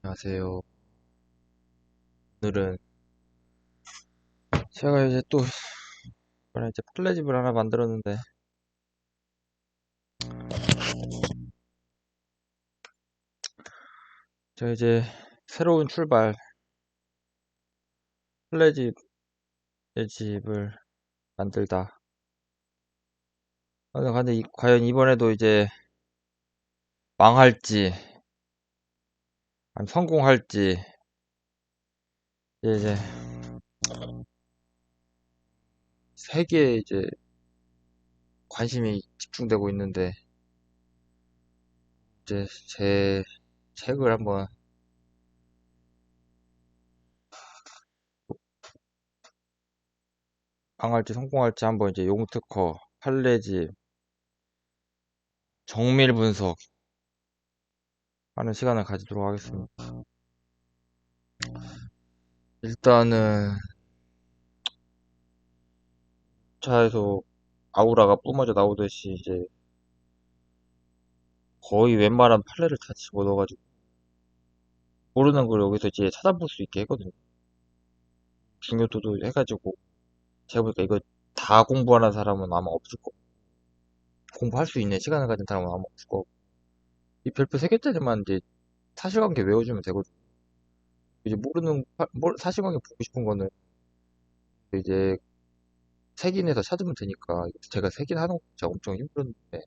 안녕하세요. 오늘은 제가 이제 또 이번에 이제 플레집을 하나 만들었는데 제가 이제 새로운 출발 플레집의 집을 만들다. 근데 과연 이번에도 이제 망할지 아니면 성공할지 이제 세계에 이제 관심이 집중되고 있는데 이제 제 책을 한번 망할지 성공할지 한번 이제 용특허 플레집 정밀 분석하는 시간을 가지도록 하겠습니다. 일단은 차에서 아우라가 뿜어져 나오듯이 이제 거의 웬만한 판례를 다 집어넣어가지고 모르는 걸 여기서 이제 찾아볼 수 있게 했거든요. 중요도도 해가지고 제가 보니까 이거 다 공부하는 사람은 아마 없을 거, 공부할 수 있는 시간을 가진 사람은 아마 없을 거고 이 별표 3개짜리만 이제 사실관계 외워주면 되거든요. 이제 사실관계 보고 싶은 거는 이제 색인해서 찾으면 되니까 제가 색인하는 거 진짜 엄청 힘들었는데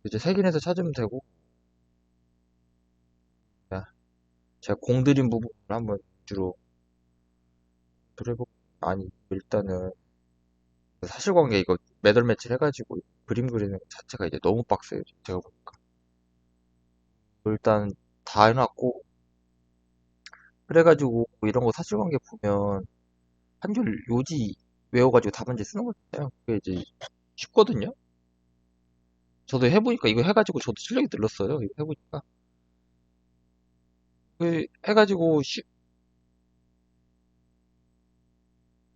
이제 색인해서 찾으면 되고 그냥 제가 공들인 부분을 한번 주로 그래보 아니 일단은 사실관계 이거 매달 며칠 해가지고 그림 그리는 것 자체가 이제 너무 빡세요. 제가 보니까. 일단 다 해놨고 그래가지고 이런 거 사실관계 보면 한 줄 요지 외워가지고 답안지 쓰는 거잖아요. 그게 이제 쉽거든요. 저도 해보니까 이거 해가지고 저도 실력이 늘었어요. 이거 해보니까. 그 해가지고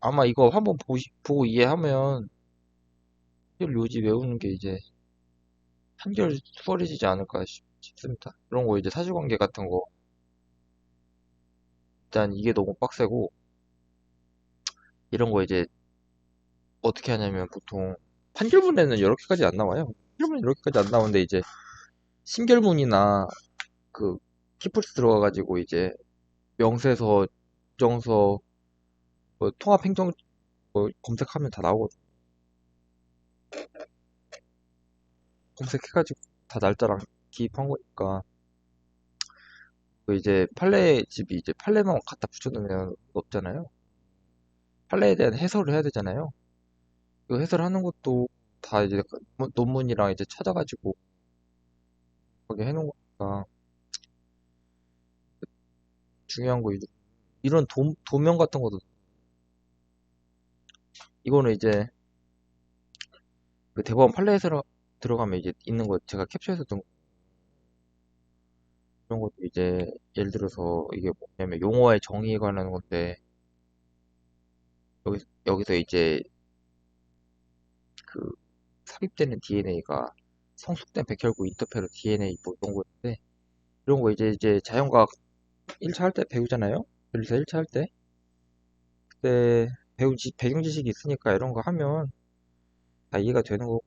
아마 이거 한번 보고 이해하면 한줄 요지 외우는 게 이제 한결 수월해지지 않을까 싶습니다. 그런 거 이제 사실관계 같은 거 일단 이게 너무 빡세고 이런 거 이제 어떻게 하냐면 보통 판결문에는 이렇게까지 안 나와요. 판결문 이렇게까지 안 나오는데 이제 신결문이나 그 키플스 들어가가지고 이제 명세서, 정서, 뭐 통합행정 뭐 검색하면 다 나오거든. 검색해가지고 다 날짜랑 기입한 거니까 그 이제 판례 집이 이제 판례만 갖다 붙여놓으면 없잖아요. 판례에 대한 해설을 해야 되잖아요. 그 해설하는 것도 다 이제 논문이랑 이제 찾아가지고 거기 해놓은 거니까 중요한 거 이런 도면 같은 것도 이거는 이제 그 대법원 판례에서 들어가면 이제 있는 거 제가 캡처해서 둔 그런 것도 이제 예를 들어서 이게 뭐냐면 용어의 정의에 관한 건데 여기서 이제 그 삽입되는 DNA가 성숙된 백혈구 인터페론 DNA 뭐 이런 거인데 이런 거 이제 자연과학 1차 할 때 배우잖아요. 윤리사 1차 할 때 그때 배운 배경 지식이 있으니까 이런 거 하면 다 이해가 되는 거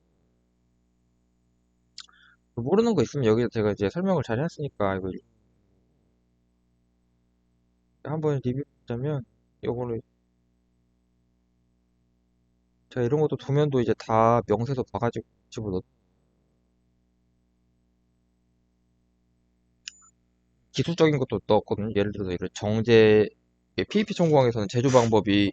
모르는 거 있으면 여기서 제가 이제 설명을 잘 해놨으니까 이거 한번 리뷰하자면 요거는 제가 이런 것도 도면도 이제 다 명세서 봐가지고 집어넣 기술적인 것도 넣었거든요. 예를 들어서 이런 정제 PEP 전공에서는 제조 방법이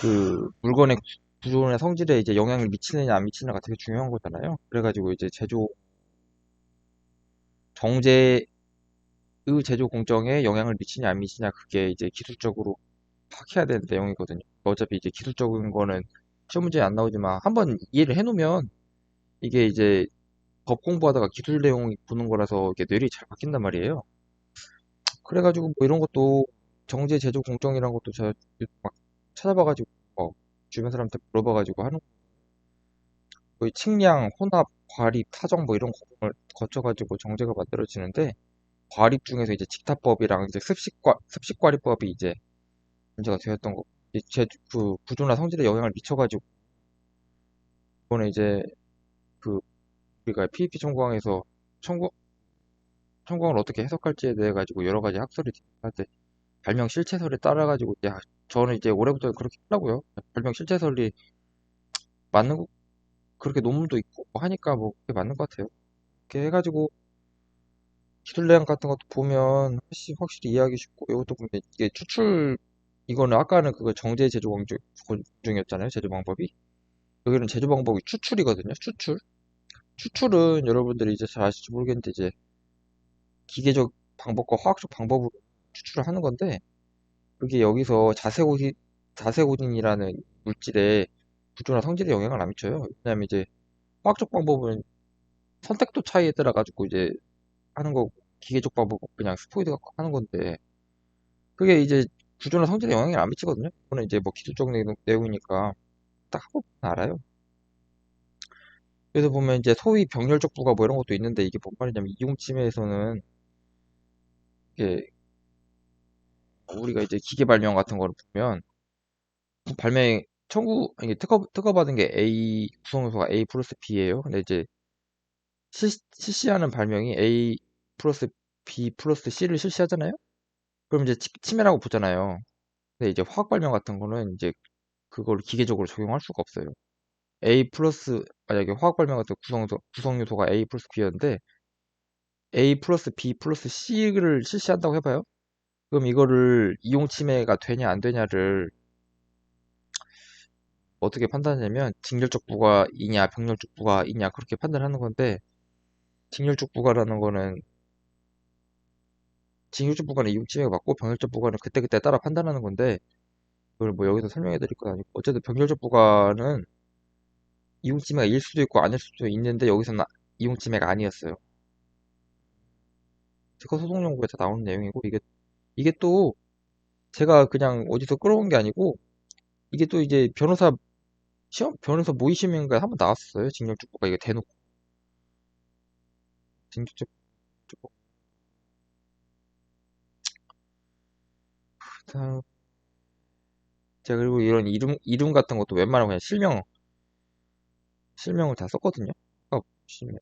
그 물건의 구조나 성질에 이제 영향을 미치느냐 안 미치느냐가 되게 중요한 거잖아요. 그래가지고 이제 정제의 제조 공정에 영향을 미치냐 안 미치냐 그게 이제 기술적으로 파악해야 되는 내용이거든요. 어차피 이제 기술적인 거는 시험 문제에 안 나오지만 한번 이해를 해놓으면 이게 이제 법 공부하다가 기술 내용 보는 거라서 이게 뇌리 잘 바뀐단 말이에요. 그래가지고 뭐 이런 것도 정제 제조 공정이란 것도 제가 막 찾아봐가지고 주변 사람한테 물어봐가지고 하는 거의 측량, 혼합, 과립, 타정 뭐 이런 과정을 거쳐가지고 정제가 만들어지는데 과립 중에서 이제 직타법이랑 이제 습식과립법이 이제 문제가 되었던 거. 그 구조나 성질에 영향을 미쳐가지고 이번에 이제 그 우리가 PEP 청구항에서 청구 청구항을 어떻게 해석할지에 대해 가지고 여러 가지 학설이 있는데 발명 실체설에 따라 가지고 저는 이제 올해부터 그렇게 하려고요. 발명 실체설이 맞는 거 그렇게 논문도 있고 뭐 하니까 뭐 그게 맞는 것 같아요. 이렇게 해가지고 기술 내용 같은 것도 보면 확실히 이해하기 쉽고 이것도 보면 이게 이거는 아까는 그거 정제 제조 공정이었잖아요. 제조 방법이. 여기는 제조 방법이 추출이거든요. 추출은 여러분들이 이제 잘 아실지 모르겠는데 이제 기계적 방법과 화학적 방법으로 추출을 하는 건데 그게 여기서 자세고딘이라는 물질의 구조나 성질에 영향을 안 미쳐요. 왜냐면 이제 화학적 방법은 선택도 차이에 따라 가지고 이제 하는 거고 기계적 방법은 그냥 스포이드 갖고 하는 건데 그게 이제 구조나 성질에 영향이 안 미치거든요. 그거는 이제 뭐 기술적 내용이니까 딱 하고 알아요. 그래서 보면 이제 소위 병렬적 부가 뭐 이런 것도 있는데 이게 뭔 말이냐면 이용침해에서는 이게 우리가 이제 기계 발명 같은 거를 보면 발명 이게 특허받은 게 A 구성요소가 A 플러스 B예요. 근데 이제 실시하는 발명이 A 플러스 B 플러스 C를 실시하잖아요. 그럼 이제 침해라고 보잖아요. 근데 이제 화학 발명 같은 거는 이제 그걸 기계적으로 적용할 수가 없어요. 만약에 화학 발명 같은 구성 요소가 A 플러스 B였는데 A 플러스 B 플러스 C를 실시한다고 해봐요. 그럼 이거를 이용 침해가 되냐 안 되냐를 어떻게 판단하냐면 직렬적 부가이냐 병렬적 부가이냐 그렇게 판단하는 건데 직렬적 부가라는 거는 직렬적 부가는 이용 침해가 맞고 병렬적 부가는 그때그때 따라 판단하는 건데 그걸 뭐 여기서 설명해 드릴 건 아니고 어쨌든 병렬적 부가는 이용 침해가 일 수도 있고 아닐 수도 있는데 여기서는 이용 침해가 아니었어요. 특허 소송 연구에 다 나오는 내용이고 이게 또 제가 그냥 어디서 끌어온 게 아니고 이게 또 이제 변호사 모의 시험인가에 한번 나왔어요. 징역적부가 이게 대놓고 징역적부 다음 제가 그리고 이런 이름 같은 것도 웬만하면 그냥 실명을 다 썼거든요. 보시면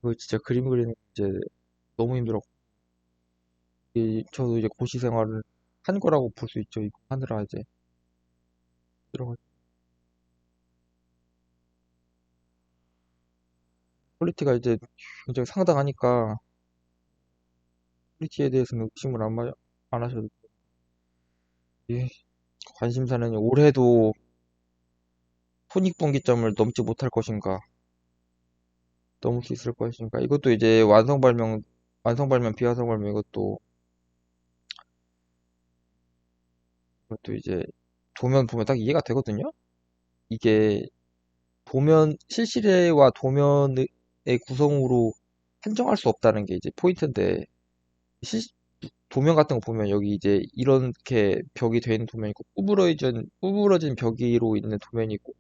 그 진짜 그림 그리는 게 이제 너무 힘들었고 저도 이제 고시 생활을 한 거라고 볼 수 있죠. 이거 하느라 이제 들어가 퀄리티가 이제 굉장히 상당하니까 퀄리티에 대해서는 의심을 안 하셔도 돼요. 예, 관심사는 올해도 손익분기점을 넘지 못할 것인가, 넘을 수 있을 것인가. 이것도 이제 완성 발명, 비완성 발명 이것도 이제 도면 보면 딱 이해가 되거든요. 이게 실시례와 도면의 구성으로 한정할 수 없다는 게 이제 포인트인데, 실, 도면 같은 거 보면 여기 이제 이렇게 벽이 돼 있는 도면이 있고, 구부러진 벽으로 있는 도면이 있고,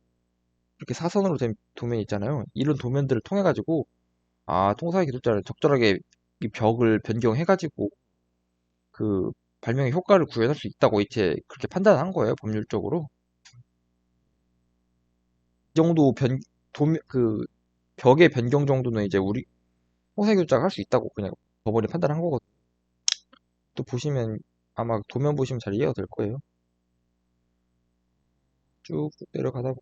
이렇게 사선으로 된 도면이 있잖아요. 이런 도면들을 통해 가지고 통사의 기술자는 적절하게 이 벽을 변경해가지고 그 발명의 효과를 구현할 수 있다고 이제 그렇게 판단한 거예요, 법률적으로. 이 정도 그 벽의 변경 정도는 이제 우리 통사의 기술자가 할 수 있다고 그냥 법원이 판단한 거거든요. 또 보시면 아마 도면 보시면 잘 이해가 될 거예요. 쭉 내려가다 보면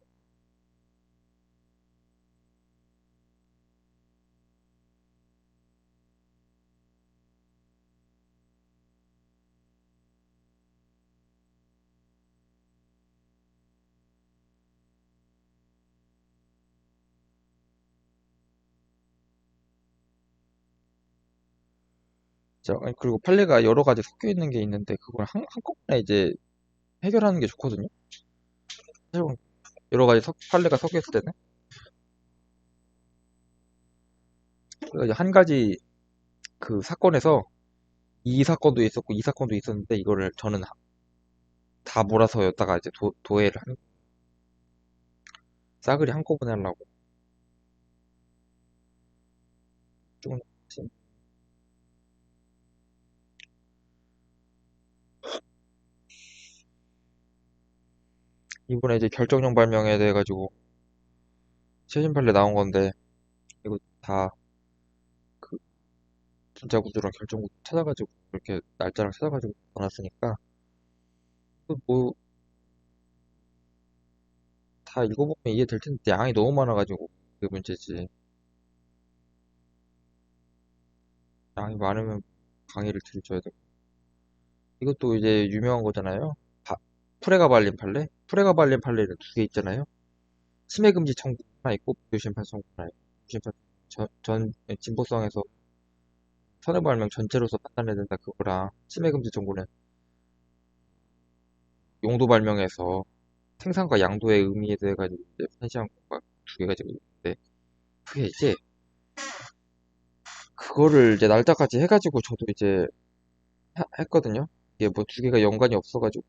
그리고 판례가 여러 가지 섞여 있는 게 있는데 그걸 한꺼번에 이제 해결하는 게 좋거든요. 여러 가지 판례가 섞여 있을 때는 그래서 이제 한 가지 그 사건에서 이 사건도 있었고 이 사건도 있었는데 이거를 저는 다 몰아서 여기다가 이제 도해를 싸그리 한꺼번에 하려고. 결정론 이번에 이제 결정령 발명에 대해 가지고 최신 판례 나온 건데 이거 다 그 분자 구조랑 결정 구조 찾아가지고 이렇게 날짜랑 찾아가지고 넣어놨으니까 뭐 다 읽어보면 이해될 텐데 양이 너무 많아가지고 그게 문제지. 양이 많으면 강의를 들어줘야 돼. 이것도 이제 유명한 거잖아요. 프레가 발린 판례? 프레가 발린 판례는 두 개 있잖아요. 침해 금지 청구 하나 있고 무효 심판 청구 하나 있고 심판 진보성에서 선의 발명 전체로서 판단해야 된다 그거랑 침해 금지 청구는 용도 발명에서 생산과 양도의 의미에 대해 가지고 이제 편시한 거가 두 개가 지고 있는데 그게 이제 그거를 이제 날짜까지 해가지고 저도 이제 했거든요. 이게 뭐 두 개가 연관이 없어가지고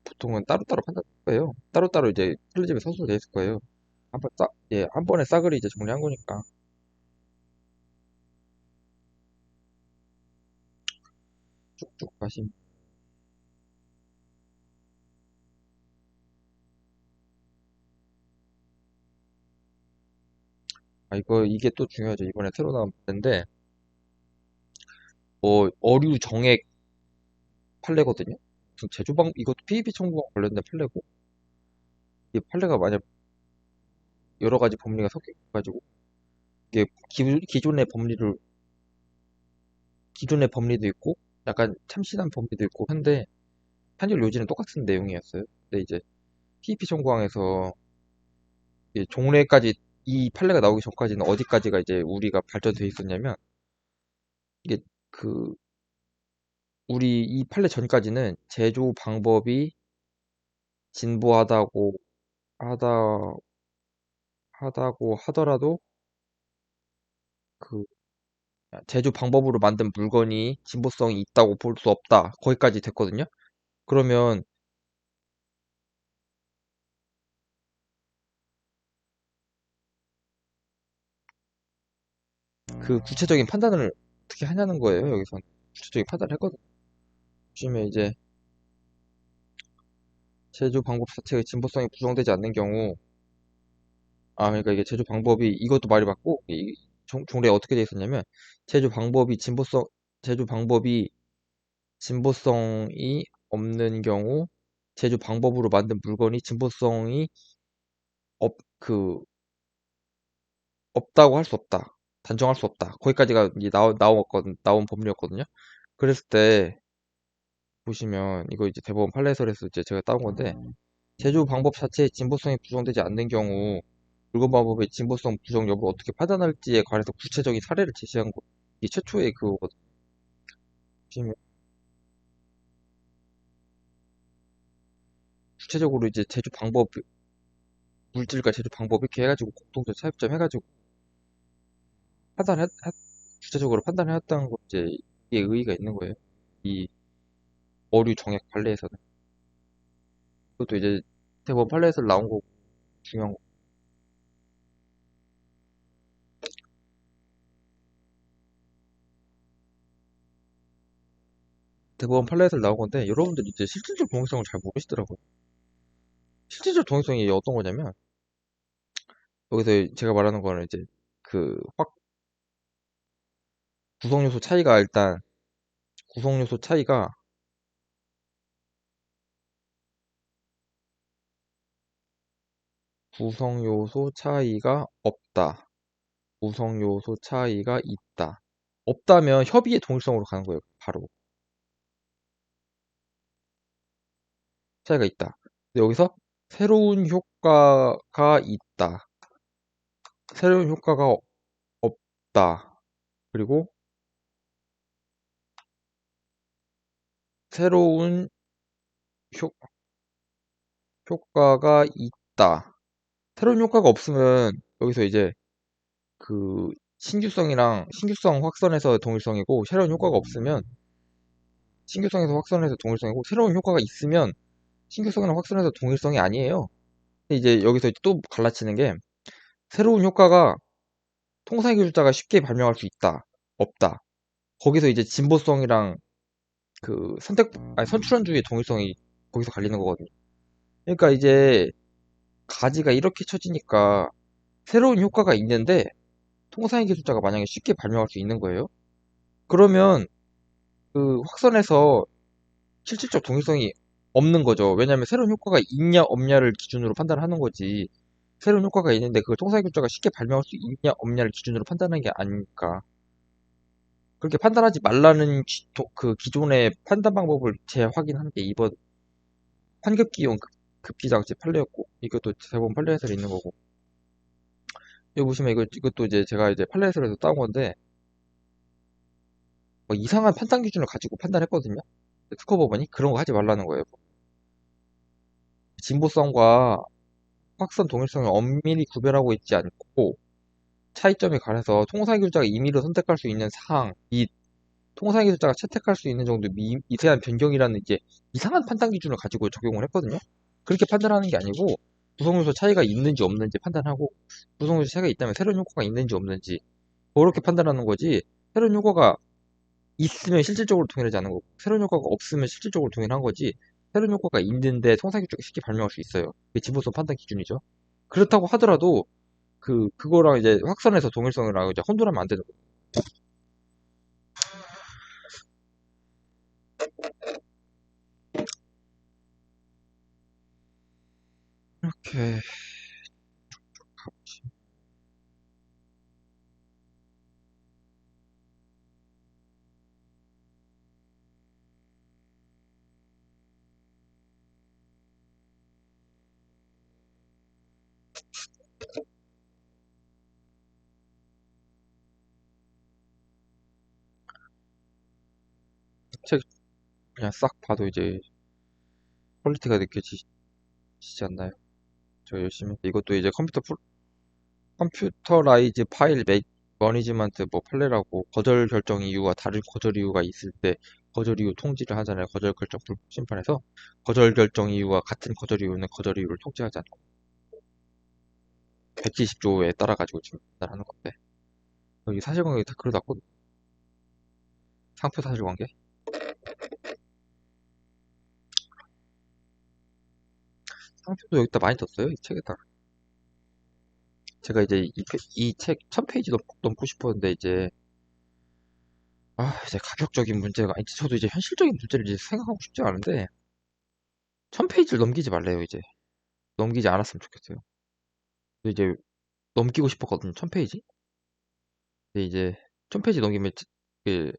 보통은 따로따로 판단할 거예요. 따로따로 이제 플리집에 서술돼 있을 거예요. 예, 한 번에 싸그리 이제 정리한 거니까 쭉쭉 가시면. 이게 또 중요하죠. 이번에 새로 나온 판례인데, 어류 정액 판례거든요. 이것도 PEP 청구가 관련된 판례고, 이 판례가 만약 여러 가지 법리가 섞여 가지고, 이게 기존의 법리도 있고, 약간 참신한 법리도 있고 한데, 판결 요지는 똑같은 내용이었어요. 근데 이제 PEP 청구항에서 종래까지 이 판례가 나오기 전까지는 어디까지가 이제 우리가 발전돼 있었냐면 이게 그 우리 이 판례 전까지는 제조 방법이 진보하다고 하다 하다고 하더라도 그 제조 방법으로 만든 물건이 진보성이 있다고 볼 수 없다. 거기까지 됐거든요. 그러면 그 구체적인 판단을 어떻게 하냐는 거예요. 여기서 구체적인 판단을 했거든요. 보시면 이제 제조 방법 자체의 진보성이 부정되지 않는 경우 그러니까 이게 제조 방법이 이것도 말이 맞고 종래에 어떻게 돼 있었냐면 제조 방법이 제조 방법이 진보성이 없는 경우 제조 방법으로 만든 물건이 진보성이 그 없다고 할 수 없다. 단정할 수 없다. 거기까지가 이제 나온 법률이었거든요. 그랬을 때 보시면 이거 이제 대법원 판례설에서 이제 제가 따온 건데 제조 방법 자체의 진보성이 부정되지 않는 경우 물건 방법의 진보성 부정 여부를 어떻게 판단할지에 관해서 구체적인 사례를 제시한 거. 이게 최초의 그거거든요. 보시면 구체적으로 이제 물질과 제조 방법 이렇게 해가지고 공통점 차이점 해가지고 판단했, 했- 구체적으로 판단해왔다는 거 이제 이게 의의가 있는 거예요. 이 어류 정액 판례에서는. 그것도 이제 대법원 판례에서 나온 거 중요한 거. 대법원 판례에서 나온 건데 여러분들이 이제 실질적 동의성을 잘 모르시더라고요. 실질적 동의성이 어떤 거냐면 여기서 제가 말하는 거는 이제 그 확 구성 요소 차이가 일단 구성 요소 차이가 구성 요소 차이가 없다. 구성 요소 차이가 있다. 없다면 협의의 동일성으로 가는 거예요. 바로 차이가 있다. 근데 여기서 새로운 효과가 있다. 새로운 효과가 없다. 그리고 새로운 효, 효과가 있다. 새로운 효과가 없으면 여기서 이제 그 신규성 확산에서 동일성이고 새로운 효과가 없으면 신규성에서 확산해서 동일성이고 새로운 효과가 있으면 신규성이나 확산해서 동일성이 아니에요. 근데 이제 여기서 또 갈라치는 게 새로운 효과가 통상의 기술자가 쉽게 발명할 수 있다, 없다. 거기서 이제 진보성이랑 아니, 선출원주의의 동일성이 거기서 갈리는 거거든요. 그러니까 이제 가지가 이렇게 쳐지니까 새로운 효과가 있는데 통상의 기술자가 만약에 쉽게 발명할 수 있는 거예요. 그러면 그 확선에서 실질적 동일성이 없는 거죠. 왜냐하면 새로운 효과가 있냐 없냐를 기준으로 판단하는 거지. 새로운 효과가 있는데 그걸 통상의 기술자가 쉽게 발명할 수 있냐 없냐를 기준으로 판단하는 게 아니니까. 그렇게 판단하지 말라는 그 기존의 판단 방법을 재확인한 게 이번 환급기용 급기장치 판례였고, 이것도 대부분 판례에서 있는 거고. 여기 보시면 이것도 이제 제가 이제 판례에서 따온 건데, 뭐 이상한 판단 기준을 가지고 판단했거든요. 특허 법원이 그런 거 하지 말라는 거예요. 진보성과 확선 동일성을 엄밀히 구별하고 있지 않고 차이점이 가려서 통상기술자가 임의로 선택할 수 있는 사항 및 통상기술자가 채택할 수 있는 정도 미세한 변경이라는 이제 이상한 판단 기준을 가지고 적용을 했거든요. 그렇게 판단하는 게 아니고 구성요소 차이가 있는지 없는지 판단하고 구성요소 차이가 있다면 새로운 효과가 있는지 없는지 그렇게 판단하는 거지. 새로운 효과가 있으면 실질적으로 동일하지 않은 거고 새로운 효과가 없으면 실질적으로 동일한 거지. 새로운 효과가 있는데 통상기술자가 쉽게 발명할 수 있어요. 그게 진보성 판단 기준이죠. 그렇다고 하더라도 그거랑 이제 확산해서 동일성이랑 이제 혼돈하면 안 되는 거예요. 이렇게 책 그냥 싹 봐도 이제 퀄리티가 느껴지지 않나요? 저 열심히 이것도 이제 컴퓨터라이즈 파일 매니지먼트 뭐 판례라고 거절 결정 이유와 다른 거절 이유가 있을 때 거절 이유 통지를 하잖아요. 거절 결정 불복 심판에서 거절 결정 이유와 같은 거절 이유는 거절 이유를 통지하지 않고 170조에 따라 가지고 지금 판단하는 건데 여기 사실관계 다 그려놨거든. 상표 사실관계. 상표도 여기다 많이 떴어요. 이 책에다. 제가 이제 이 책 1000페이지 넘고 싶었는데 이제 가격적인 문제가 아니 저도 이제 현실적인 문제를 이제 생각하고 싶지 않은데 1000페이지를 넘기지 말래요. 이제 넘기지 않았으면 좋겠어요. 근데 이제 넘기고 싶었거든요. 1000페이지. 근데 이제 1000페이지 넘기면 그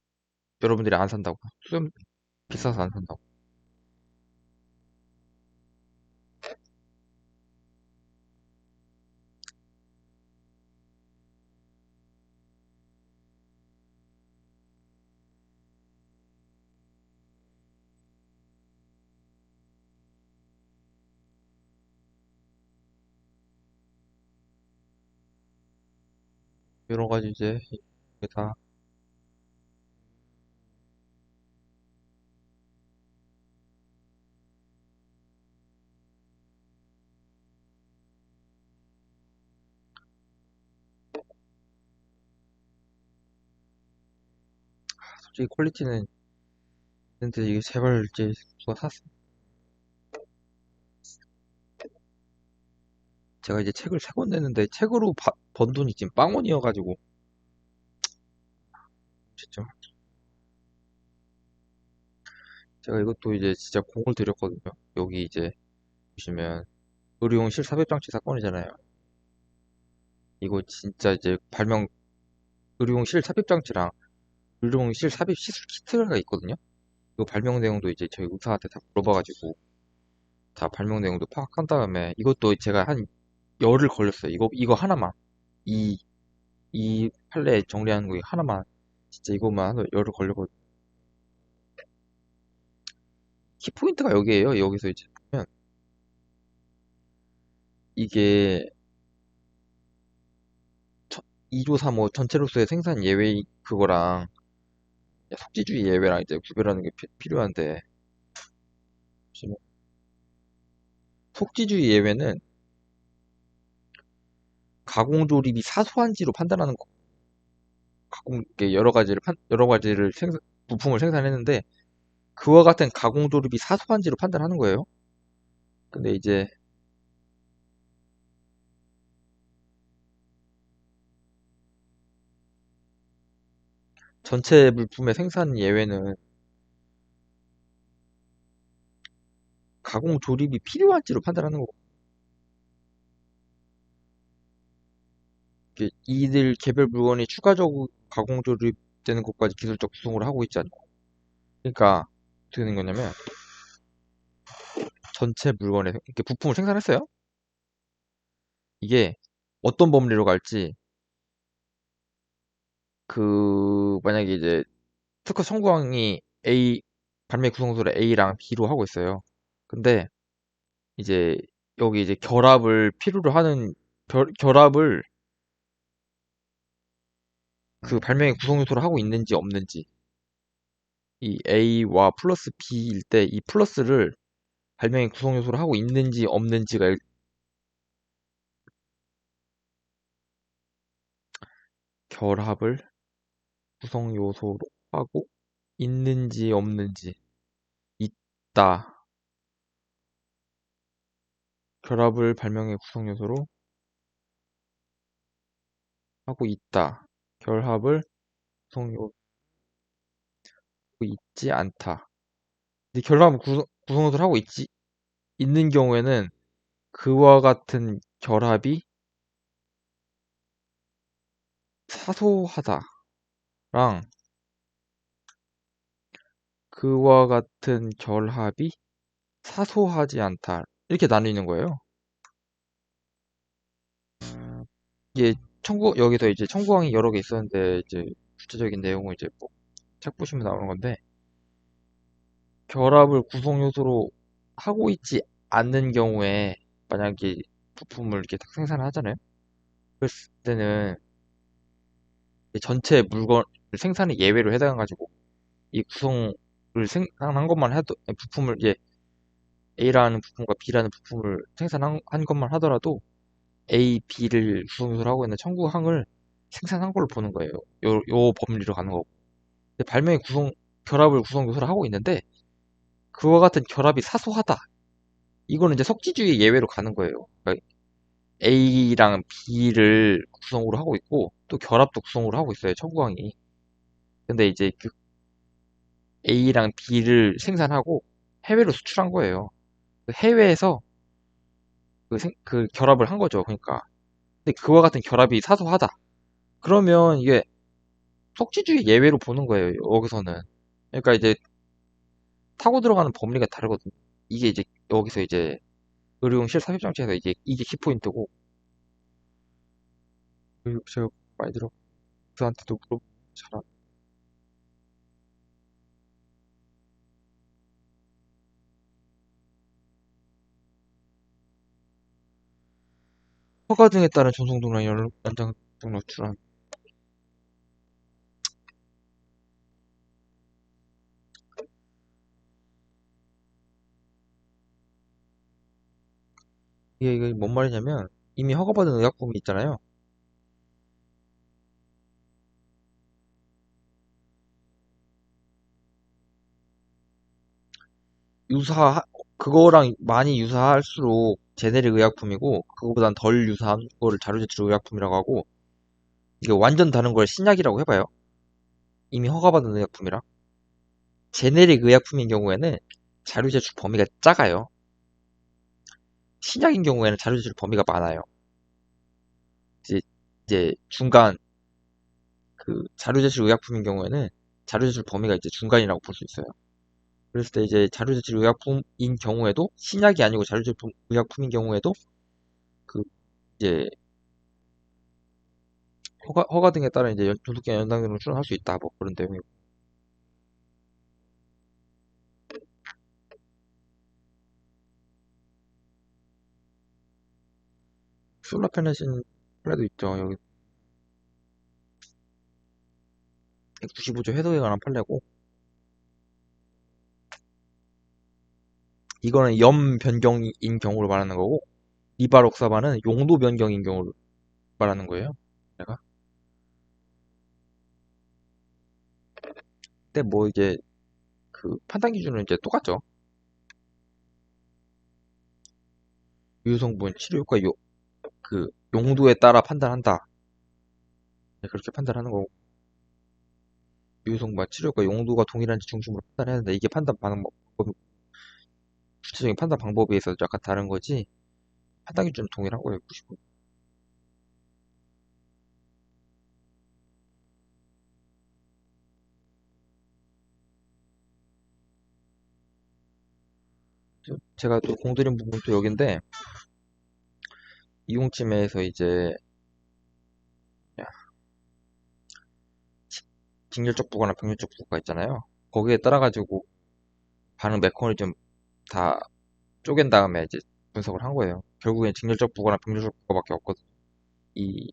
여러분들이 안 산다고. 수염 비싸서 안 산다고. 여러 가지 이제 이게 다 솔직히 퀄리티는 있는데 이게 제발 이제 누가 샀어. 제가 이제 책을 3권 냈는데 책으로 번 돈이 지금 빵원이어가지고 진짜 제가 이것도 이제 진짜 공을 들였거든요. 여기 이제 보시면 의료용 실사배방치 사건이잖아요. 이거 진짜 이제 의료용 실삽입장치랑 의료용 실삽입 시술 키트가 있거든요. 이거 발명 내용도 이제 저희 의사한테 다 물어봐가지고 다 발명 내용도 파악한 다음에 이것도 제가 한 열흘 걸렸어요. 이거 하나만 이 이 판례 정리하는 거 하나만 진짜 이것만 한 열흘 걸려고. 키포인트가 여기에요. 여기서 이제 보면 이게 2조 3호 전체로서의 생산 예외 그거랑 속지주의 예외랑 이제 구별하는 게 필요한데 보시면 속지주의 예외는 가공조립이 사소한지로 판단하는 거. 이렇게 여러 가지를 부품을 생산했는데 그와 같은 가공 조립이 사소한지로 판단하는 거예요. 근데 이제 전체 물품의 생산 예외는 가공 조립이 필요한지로 판단하는 거고, 이들 개별 물건이 추가적으로 가공 조립되는 것까지 기술적 구성을 하고 있지 않고. 그러니까 어떻게 된 거냐면 전체 물건에 이렇게 부품을 생산했어요. 이게 어떤 범위로 갈지, 만약에 이제 특허 청구항이 발매 구성소를 A랑 B로 하고 있어요. 근데 이제 여기 이제 결합을 필요로 하는 결합을 그 발명의 구성 요소를 하고 있는지 없는지, 이 A와 플러스 B일 때 이 플러스를 발명의 구성 요소를 하고 있는지 없는지가 결합을 구성 요소로 하고 있는지 없는지. 있다. 결합을 발명의 구성 요소로 하고 있다. 결합을 구성 요소로 있지 않다. 근데 결합을 구성 요소를 하고 있는 경우에는 그와 같은 결합이 사소하다랑 그와 같은 결합이 사소하지 않다. 이렇게 나뉘는 거예요. 이게 여기서 이제 청구항이 여러 개 있었는데, 이제 구체적인 내용을 이제 뭐 책 보시면 나오는 건데, 결합을 구성 요소로 하고 있지 않는 경우에, 만약에 부품을 이렇게 딱 생산을 하잖아요. 그랬을 때는 전체 물건 생산의 예외로 해당해가지고, 이 구성을 생산한 것만 해도, 부품을 이제 A라는 부품과 B라는 부품을 생산한 한 것만 하더라도 A, B를 구성 요소로 하고 있는 청구항을 생산한 걸로 보는 거예요. 요 범위로 가는 거고. 근데 결합을 구성 요소로 하고 있는데 그와 같은 결합이 사소하다. 이거는 이제 석지주의 예외로 가는 거예요. 그러니까 A랑 B를 구성으로 하고 있고 또 결합도 구성으로 하고 있어요. 청구항이. 근데 이제 그 A랑 B를 생산하고 해외로 수출한 거예요. 그 해외에서 그 결합을 한 거죠. 그러니까. 근데 그와 같은 결합이 사소하다. 그러면 이게 속지주의 예외로 보는 거예요. 여기서는. 그러니까 이제 타고 들어가는 범위가 다르거든요. 이게 이제 여기서 이제 의료용 실삽입장치에서 이게 키포인트고, 그리고 제가 많이 들어 그한테도 물어보고 잘 허가 등에 따른 전송 동량 연장 등 노출한. 이게 뭔 말이냐면 이미 허가받은 의약품이 있잖아요. 유사 그거랑 많이 유사할수록 제네릭 의약품이고, 그거보단 덜 유사한 거를 자료제출 의약품이라고 하고, 이게 완전 다른 걸 신약이라고 해봐요. 이미 허가받은 의약품이랑. 제네릭 의약품인 경우에는 자료 제출 범위가 작아요. 신약인 경우에는 자료 제출 범위가 많아요. 이제, 이제 중간 자료 제출 의약품인 경우에는 자료 제출 범위가 이제 중간이라고 볼 수 있어요. 그랬을 때 이제 자료 제출 의약품인 경우에도 신약이 아니고 자료 제출 의약품인 경우에도 그 이제 허가 등에 따른 이제 도덕기한 연장 등을 출원할 수 있다. 뭐 그런 내용이고. 술라페네신 플레도 있죠. 여기 195조 해독에 관한 판례고, 이거는 염 변경인 경우를 말하는 거고, 리바록사바는 용도 변경인 경우를 말하는 거예요. 내가 근데 뭐 이제 그 판단 기준은 이제 똑같죠. 유효성분, 치료 효과, 그 용도에 따라 판단한다. 네, 그렇게 판단하는 거고, 유효성분, 치료 효과, 용도가 동일한지 중심으로 판단해야 된다. 이게 판단 방법, 구체적인 판단 방법에 있어서 약간 다른 거지. 판단 기준은 동일한 거예요. 99. 제가 또 공들인 부분 또 여긴데, 이용침해에서 이제 직렬적 부가나 병렬적 부가 있잖아요. 거기에 따라 가지고 반응 메커니즘 다 쪼갠 다음에 이제 분석을 한 거예요. 결국엔 직렬적 부가나 병렬적 부가밖에 없거든. 이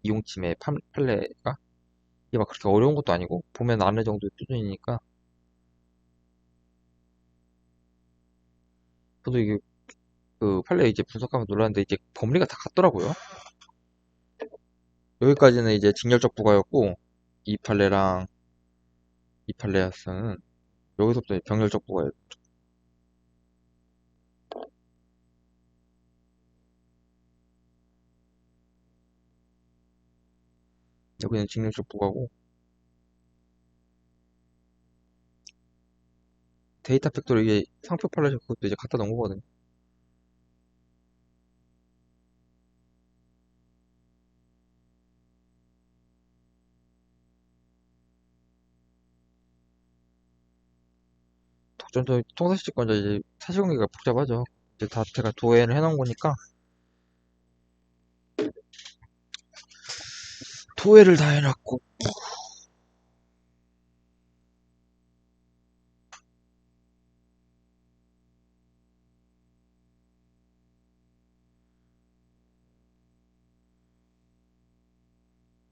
이용침해 판례가 이게 막 그렇게 어려운 것도 아니고 보면 어느 정도 수준이니까 저도 이게 그 판례 이제 분석하면서 놀랐는데 이제 범리가 다 같더라고요. 여기까지는 이제 직렬적 부가였고 이 판례랑 이 판례였으는 여기서부터 병렬적 부가예요. 여기는 직렬적 부가고 데이터 팩토리 이게 상표 판례 그것도 이제 갖다 놓은 거거든요. 독점적 통사실권자 이제 사실관계가 복잡하죠. 이제 다 제가 도해를 해놓은 거니까 도해를 다 해놨고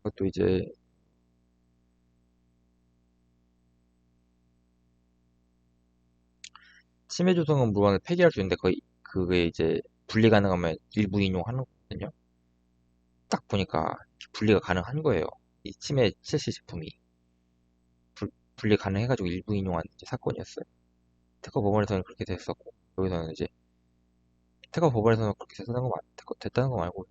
그것도 이제 침해 조성은 물건을 폐기할 수 있는데 거의 그게 이제 분리 가능하면 일부 인용하는 거거든요. 딱 보니까 분리가 가능한 거예요. 이 침해 실시 제품이 분리 가능해가지고 일부 인용한 이제 사건이었어요. 특허 법원에서는 그렇게 됐었고 여기서는 이제 특허 법원에서는 그렇게 됐다는 거 말고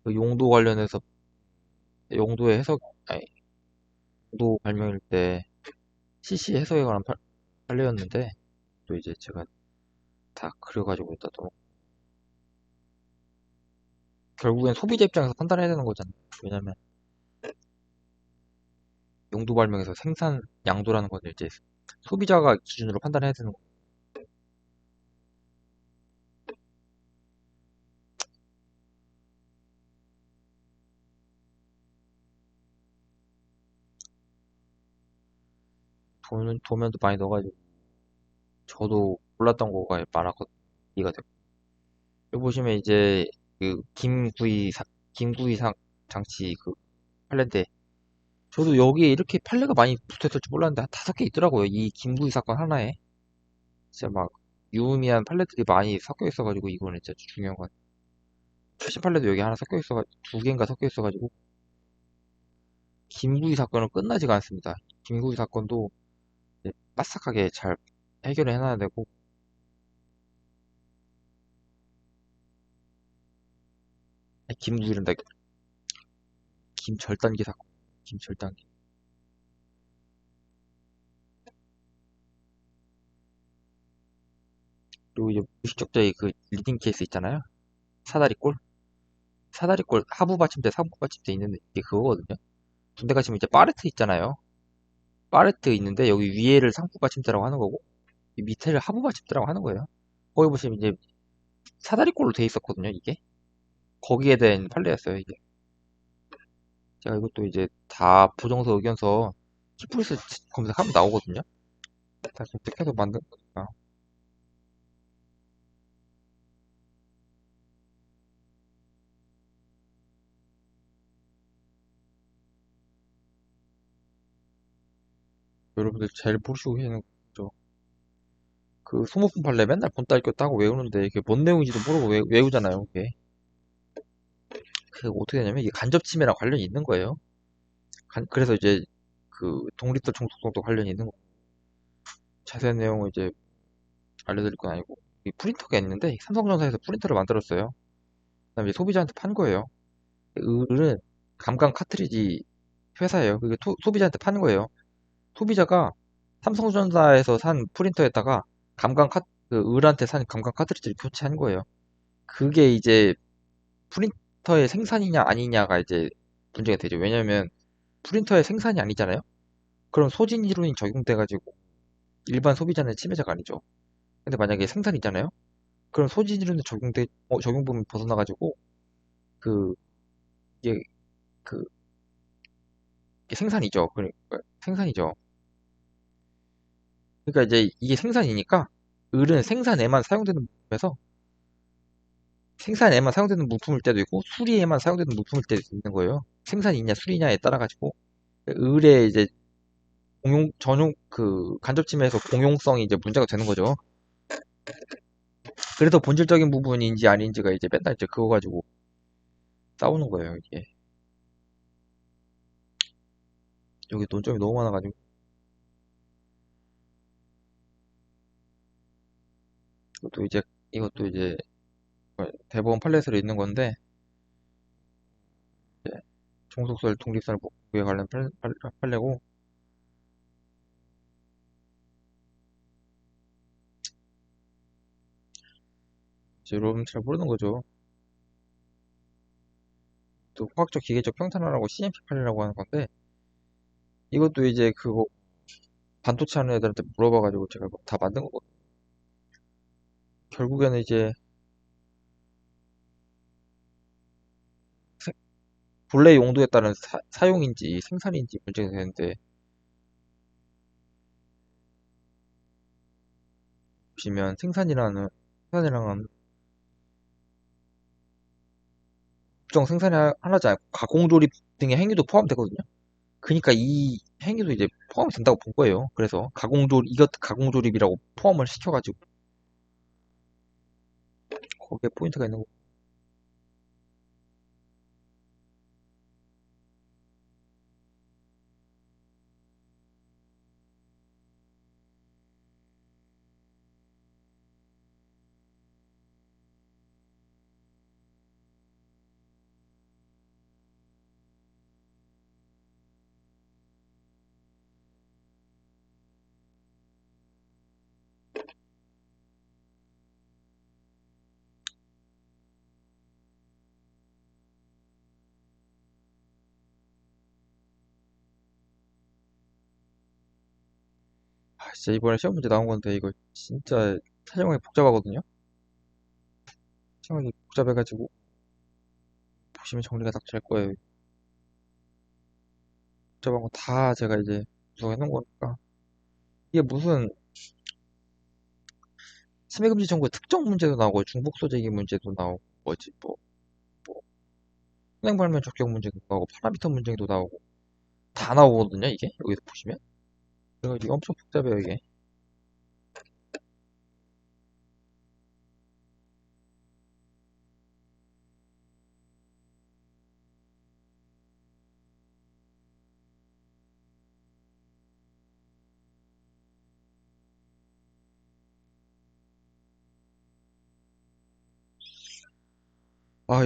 그 용도 관련해서 용도의 해석 아니 용도 발명일 때 CC 해석에 관한 판례였는데 또 이제 제가 다 그려가지고 있다 또 결국엔 소비자 입장에서 판단해야 되는 거잖아요. 왜냐면 용도 발명에서 생산 양도라는 건 이제 소비자가 기준으로 판단해야 되는 거. 도면도 많이 넣어가지고 저도 몰랐던 거가 많았거든요. 이해가 되고. 여기 보시면 이제 그 김구이 장치 그 판례인데 저도 여기에 이렇게 판례가 많이 붙어있을 줄 몰랐는데 한 5개 있더라고요. 이 김구이 사건 하나에 진짜 막 유의미한 판례들이 많이 섞여 있어가지고 이거는 진짜 중요한 건 최신 판례도 여기 하나 섞여 있어가지고 2개인가 섞여 있어가지고 김구이 사건은 끝나지가 않습니다. 김구이 사건도 이제 빠삭하게 잘 해결을 해놔야 되고 아니, 김구이란다 김절단기 사건 김절단기 그리고 이제 무식적자의 그 리딩 케이스 있잖아요. 사다리꼴 사다리꼴 하부 받침대 상부 받침대 있는데 이게 그거거든요. 군대 가시면 이제 파레트 있잖아요. 파레트 있는데 여기 위에를 상부 받침대라고 하는 거고 이 밑에를 하부 받침대라고 하는 거예요. 거기 보시면 이제 사다리꼴로 돼 있었거든요. 이게 거기에 대한 판례였어요. 이게 제가 이것도 이제 다 부정서 의견서 키프리스 검색하면 나오거든요. 다 검색해서 만든 거니까. 여러분들 제일 모르시고 계시는 거죠. 그 소모품 판례 맨날 본따기 따고 외우는데 그게 뭔 내용인지도 모르고 외우잖아요. 그게. 그 어떻게 되냐면 이게 간접침해랑 관련이 있는 거예요. 그래서 이제 그 독립설 종속성도 관련이 있는 거. 자세한 내용은 이제 알려드릴 건 아니고 이 프린터가 있는데 삼성전자에서 프린터를 만들었어요. 그다음에 이제 소비자한테 판 거예요. 을은 감감 카트리지 회사예요. 그게 소비자한테 파는 거예요. 소비자가 삼성전자에서 산 프린터에다가 그 을한테 산 감감 카트리지를 교체한 거예요. 그게 이제 프린터의 생산이냐 아니냐가 이제 문제가 되죠. 왜냐면 프린터의 생산이 아니잖아요. 그럼 소진 이론이 적용돼가지고 일반 소비자는 침해자가 아니죠. 근데 만약에 생산이잖아요. 그럼 소진 이론에 적용 부분 벗어나가지고 그 이게 그 이게 생산이죠. 그러니까 생산이죠. 그러니까 이제 이게 생산이니까 을은 생산에만 사용되는 부품에서 생산에만 사용되는 부품일 때도 있고 수리에만 사용되는 부품일 때도 있는 거예요. 생산이냐 수리냐에 따라 가지고 을의 이제 전용 그 간접침해에서 공용성이 이제 문제가 되는 거죠. 그래서 본질적인 부분인지 아닌지가 이제 맨날 이제 그거 가지고 싸우는 거예요, 이게. 여기 논점이 너무 많아가지고. 이것도 이제 대법원 판례서로 있는 건데, 이제 종속설, 독립설 복구에 관련 판례고, 이제 여러분 잘 모르는 거죠. 또 화학적 기계적 평탄화라고 CMP 판례라고 하는 건데, 이것도 이제 그거 반도체 하는 애들한테 물어봐가지고 제가 다 만든 거고, 결국에는 이제 세- 본래 용도에 따른 사용인지 생산인지 문제가 되는데, 보시면 생산이랑은 특정 생산이 하나지 않고 가공조립 등의 행위도 포함되거든요. 그러니까 이 행위도 이제 포함이 된다고 본 거예요. 그래서 이것 가공조립이라고 포함을 시켜가지고 거기에 포인트가 있는 거. 진짜 이번에 시험 문제 나온 건데 이거 진짜 사정이 복잡하거든요. 사정이 복잡해가지고 보시면 정리가 딱 될 거예요. 복잡한 거 다 제가 이제 분석해 놓은 거니까 이게 무슨 침해금지 청구의 특정 문제도 나오고 중복 소재기 문제도 나오고 뭐지 뭐 현행 발명 적격 문제도 나오고 파라미터 문제도 나오고 다 나오거든요. 이게 여기서 보시면 그래가지고 엄청 복잡해요 이게.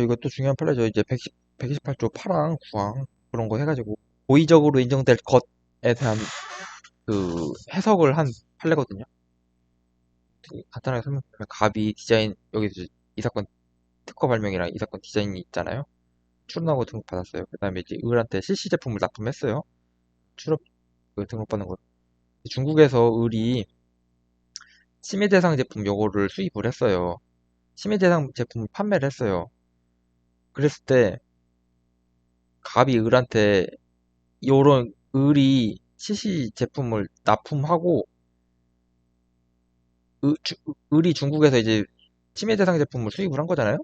이것도 중요한 판례죠. 이제 128조 8항, 9항 그런 거 해가지고 고의적으로 인정될 것에 대한 그 해석을 한 판례거든요. 간단하게 설명드리면 갑이 디자인 여기 이 사건 특허 발명이랑 이 사건 디자인이 있잖아요. 출원하고 등록받았어요. 그 다음에 이제 을한테 실시 제품을 납품했어요. 출업 등록받는 거. 중국에서 을이 침해 대상 제품 요거를 수입을 했어요. 침해 대상 제품을 판매를 했어요. 그랬을 때 갑이 을한테 요런 을이 CC 제품을 납품하고 을이 중국에서 이제 침해 대상 제품을 수입을 한 거잖아요.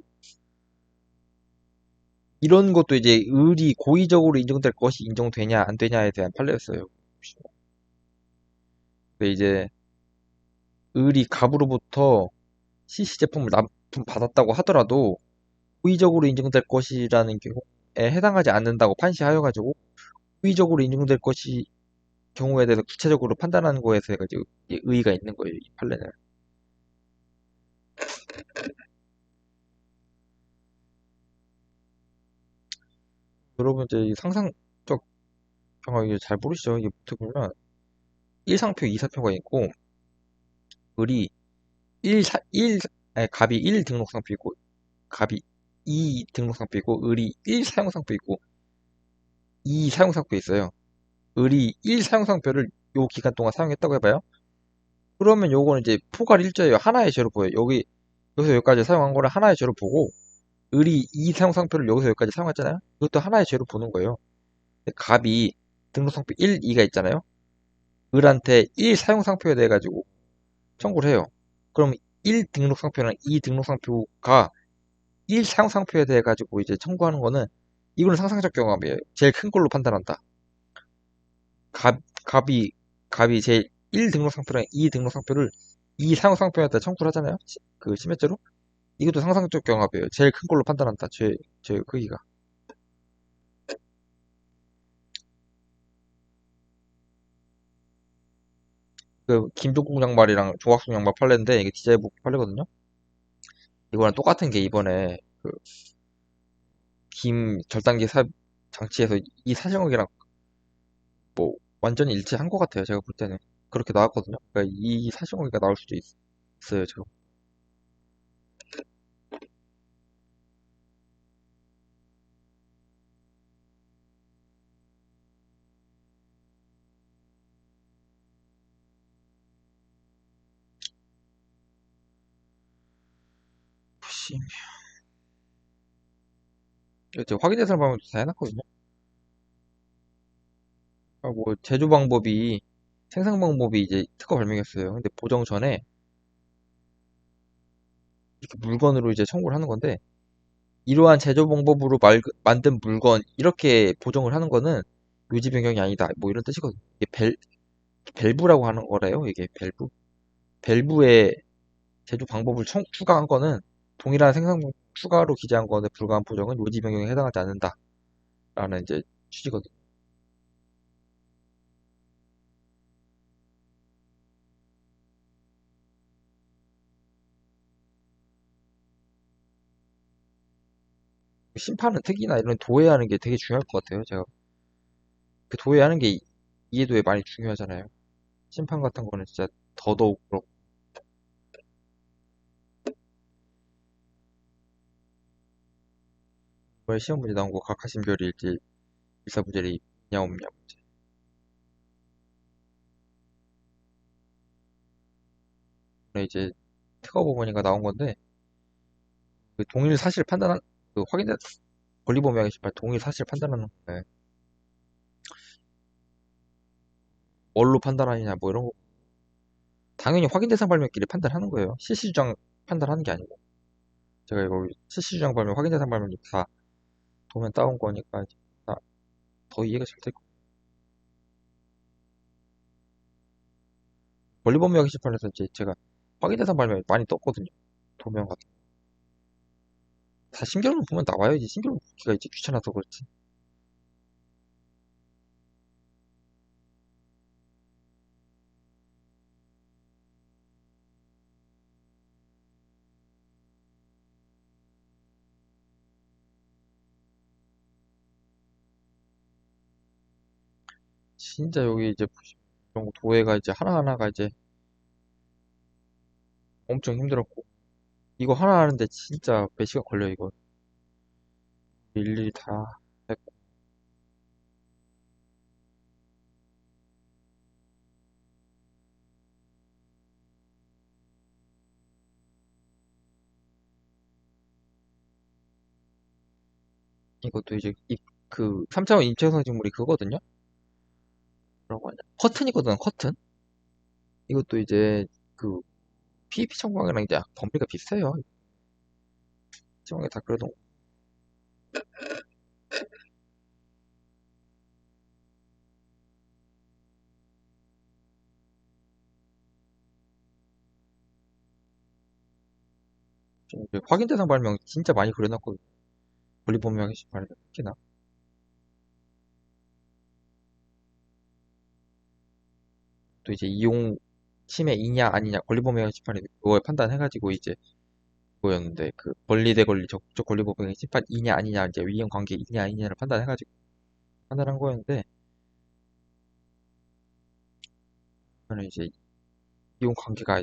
이런 것도 이제 을이 고의적으로 인정될 것이 인정되냐 안 되냐에 대한 판례였어요. 근데 이제 을이 갑으로부터 CC 제품을 납품받았다고 하더라도 고의적으로 인증될 것이라는 경우에 해당하지 않는다고 판시하여가지고 고의적으로 인증될 것이 경우에 대해서 구체적으로 판단하는 거에서 해가지고 의의가 있는 거예요, 이 판례는. 여러분 이제 이 상상적 경험 이제 잘 모르시죠? 이게 어떻게 보면 1상표, 2사표가 있고 을이 1, 아니, 갑이 1 등록상표 있고 갑이 2 등록상표 있고 을이 1 사용상표 있고 2 사용상표 있어요. 을이 1 사용상표를 요 기간 동안 사용했다고 해봐요. 그러면 요거는 이제 포괄 일자예요. 하나의 죄로 보여요. 여기서 여기까지 사용한 거를 하나의 죄로 보고 을이 2 사용상표를 여기서 여기까지 사용했잖아요. 이것도 하나의 죄로 보는 거예요. 갑이 등록상표 1, 2가 있잖아요. 을한테 1 사용상표에 대해 가지고 청구를 해요. 그럼 1 등록상표랑 2 등록상표가 1 사용상표에 대해 가지고 이제 청구하는 거는 이거는 상상적 경험이에요. 제일 큰 걸로 판단한다. 갑, 갑이, 갑이 제일 1 등록상표랑 2 등록상표를 2 사용상표한테 청구를 하잖아요. 그 심해죄로. 이것도 상상적 경합이에요. 제일 큰 걸로 판단한다. 죄 크기가. 그 김종국 양말이랑 조각숙 양말 판례인데 이게 디자이브 판례거든요. 이거랑 똑같은 게 이번에 그 김 절단기 장치에서 이 사정욱이랑 뭐 완전히 일치한 것 같아요. 제가 볼 때는 그렇게 나왔거든요. 그러니까 이 사정욱이가 나올 수도 있어요. 지금 보시면 이제 확인 대상 방법도 다 해놨거든요. 아, 뭐 제조 방법이 생산 방법이 이제 특허 발명했어요. 근데 보정 전에 이렇게 물건으로 이제 청구를 하는 건데 이러한 제조 방법으로 만든 물건 이렇게 보정을 하는 거는 요지 변경이 아니다. 뭐 이런 뜻이거든요. 이게 밸브라고 하는 거래요. 이게 밸브. 밸브의 제조 방법을 추가한 거는 동일한 생산 추가로 기재한 거에 불과한 보정은 요지 변경에 해당하지 않는다라는 이제 취지거든요. 심판은 특이나 이런 도외하는 게 되게 중요할 것 같아요. 제가 그 도외하는 게 이해도에 많이 중요하잖아요. 심판 같은 거는 진짜 더더욱 그렇고 이번에 시험 문제 나온 거 각하심별이 일지 일사부재리 있냐 없냐 문제. 이번에 이제 특허법원인가 나온 건데 그 동일 사실 판단한 그 확인된 권리범위하게 심판 동일 사실 판단하는 건데 뭘로 판단하느냐 뭐 이런 거 당연히 확인 대상 발명끼리 판단하는 거예요. 실시주장 판단하는 게 아니고 제가 이거 실시주장 발명 확인 대상 발명 다 도면 따온 거니까 이제 더 이해가 잘 될 거예요. 권리범위학 게시판에서 이제 제가 확인 대상 발명 많이 떴거든요. 도면 같은 거. 다 신규로 보면 나와요. 이제 신규로 보기가 이제 귀찮아서 그렇지. 진짜 여기 이제 보시면 이런 거 도해가 이제 하나하나가 이제 엄청 힘들었고 이거 하나 하는데 진짜 몇 시간 걸려 이거 일일이 다 했고 이것도 이제 그 3차원 인체성 직물이 그거거든요. 뭐라고 하냐 커튼이거든 커튼. 이것도 이제 그 PEP 청구항이랑 이제 범위가 비슷해요. 청구항이 다 그래도 이제 확인 대상 발명 진짜 많이 그려놨거든요. 권리범용 게시판에 특히나. 또 이제 이용 침해이냐 아니냐 권리범용 게시판에 그걸 판단해가지고 이제 그거였는데 그 권리 대 권리 적극적 권리범용 게시판이냐 아니냐 이제 위험 관계이냐 아니냐를 판단해가지고 판단한 거였는데 저는 이제 이용 관계가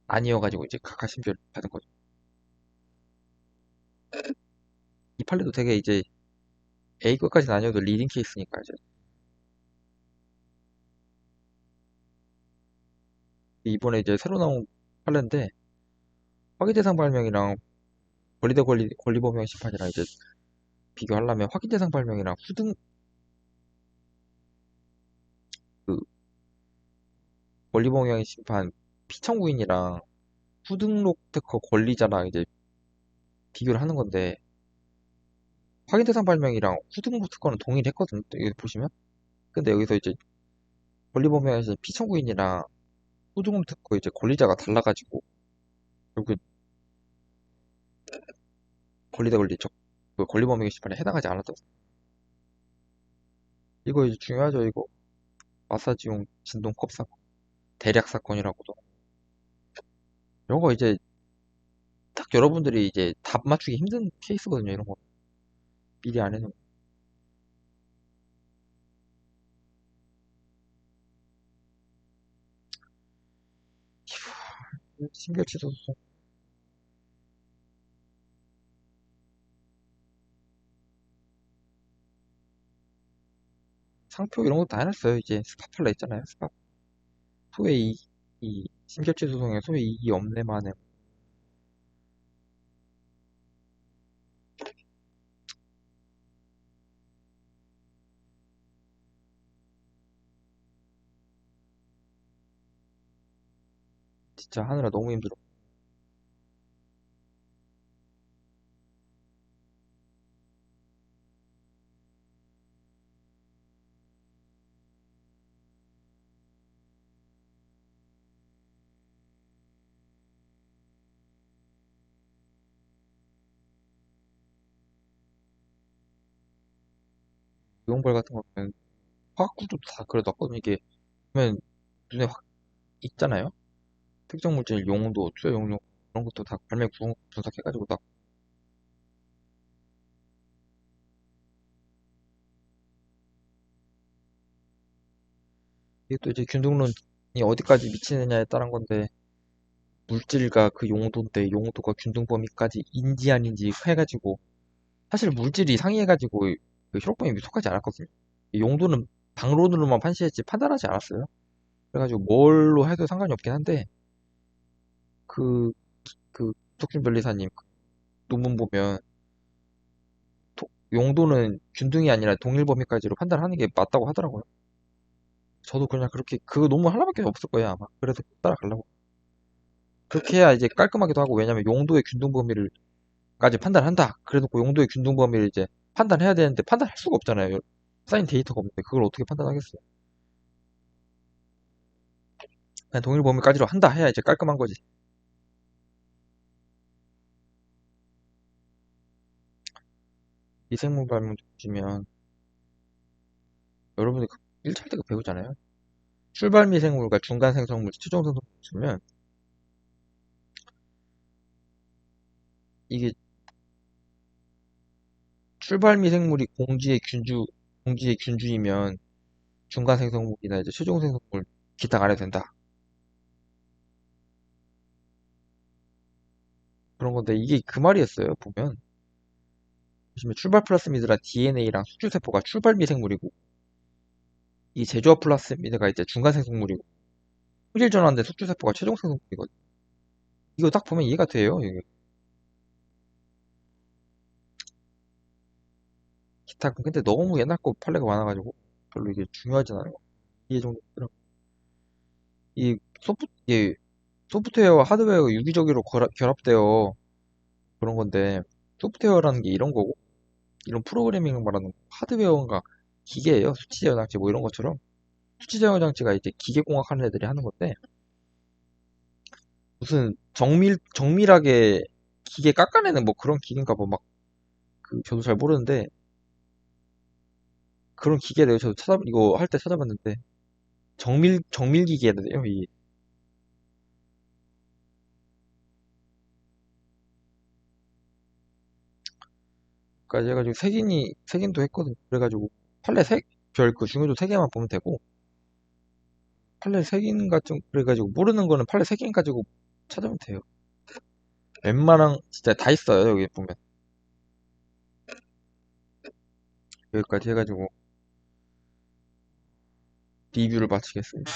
아니어가지고 이제 각하 심표를 받은 거죠. 이 판례도 되게 이제 A급까지는 아니어도 리딩 케이스니까 이제 이번에 이제 새로 나온 판례인데 확인 대상 발명이랑 권리 대 권리 범용 심판이랑 이제 비교하려면 확인 대상 발명이랑 후등 그 권리 범용 심판 피청구인이랑 후등록 특허 권리자랑 이제 비교를 하는 건데 확인 대상 발명이랑 후등록 특허는 동일했거든요. 여기 보시면. 근데 여기서 이제 권리 범용에서 피청구인이랑 후등록 특허 이제 권리자가 달라가지고 결국 권리 대 권리 그 권리 범용 심판에 해당하지 않았다. 이거 이제 중요하죠. 이거 마사지용 진동컵 사건, 대략 사건이라고도. 이런 거 이제 딱 여러분들이 이제 답 맞추기 힘든 케이스거든요. 이런 거 미리 안 해놓으면. 신결치도 상표 이런 것도 다 해놨어요. 이제 스파팔라 있잖아요. 스파 소외 이 신결치 소송에 소외 이익이 없네 만에 진짜 하느라 너무 힘들어. 유형벌 같은 거는 화학구조도 다 그려놨거든요. 이게 보면 눈에 확 있잖아요. 특정 물질 용도, 투여 용량 그런 것도 다 발매 구성 분석해가지고 딱 이게 또 이제 균등론이 어디까지 미치느냐에 따른 건데 물질과 그 용도인데 용도가 균등 범위까지 인지 아닌지 해가지고 사실 물질이 상이해가지고 그 효력 범위 속하지 않았거든요. 이 용도는 방론으로만 판시했지 판단하지 않았어요. 그래가지고 뭘로 해도 상관이 없긴 한데 그, 그 석준 변리사님 그 논문 보면 용도는 균등이 아니라 동일 범위까지로 판단하는 게 맞다고 하더라고요. 저도 그냥 그렇게 그 논문 하나밖에 없을 거예요 아마. 그래서 따라가려고. 그렇게 해야 이제 깔끔하기도 하고 왜냐면 용도의 균등 범위를까지 판단한다. 그래놓고 용도의 균등 범위를 이제 판단해야 되는데 판단할 수가 없잖아요. 쌓인 데이터가 없는데 그걸 어떻게 판단하겠어요? 그냥 동일 범위까지로 한다 해야 이제 깔끔한 거지. 미생물 발명 보시면 여러분들 1차 때 그 배우잖아요. 출발 미생물과 중간 생성물, 최종 생성물 보면 이게 출발 미생물이 공지의 균주이면 중간 생성물이나 이제 최종 생성물 기탁 안 해도 된다. 그런 건데 이게 그 말이었어요. 보시면 출발 플라스미드라 DNA랑 수주세포가 출발 미생물이고 이 제조화 플라스미드가 이제 중간 생성물이고 흡일 전환된 수주세포가 최종 생성물이거든. 이거 딱 보면 이해가 돼요. 이게. 기타 근데 너무 옛날 거 판례가 많아가지고 별로 이게 중요하진 않아요. 이해 정도. 이게 소프트웨어와 하드웨어가 유기적으로 결합되어 그런 건데 소프트웨어라는 게 이런 거고 이런 프로그래밍을 말하는 하드웨어가 기계예요. 수치 제어 장치 뭐 이런 것처럼 수치 제어 장치가 이제 기계공학 하는 애들이 하는 건데 무슨 정밀하게 기계 깎아내는 뭐 그런 기계인가 뭐 막, 저도 잘 모르는데, 그런 기계래요. 저도 이거 할 때 찾아봤는데, 정밀 기계래요, 이게. 까지 해가지고 색인도 했거든. 그래가지고, 판례 별 그 중요도 세 개만 보면 되고, 판례 색인 같은, 그래가지고, 모르는 거는 판례 색인 가지고 찾으면 돼요. 웬만한, 진짜 다 있어요, 여기 보면. 여기까지 해가지고, 리뷰를 마치겠습니다.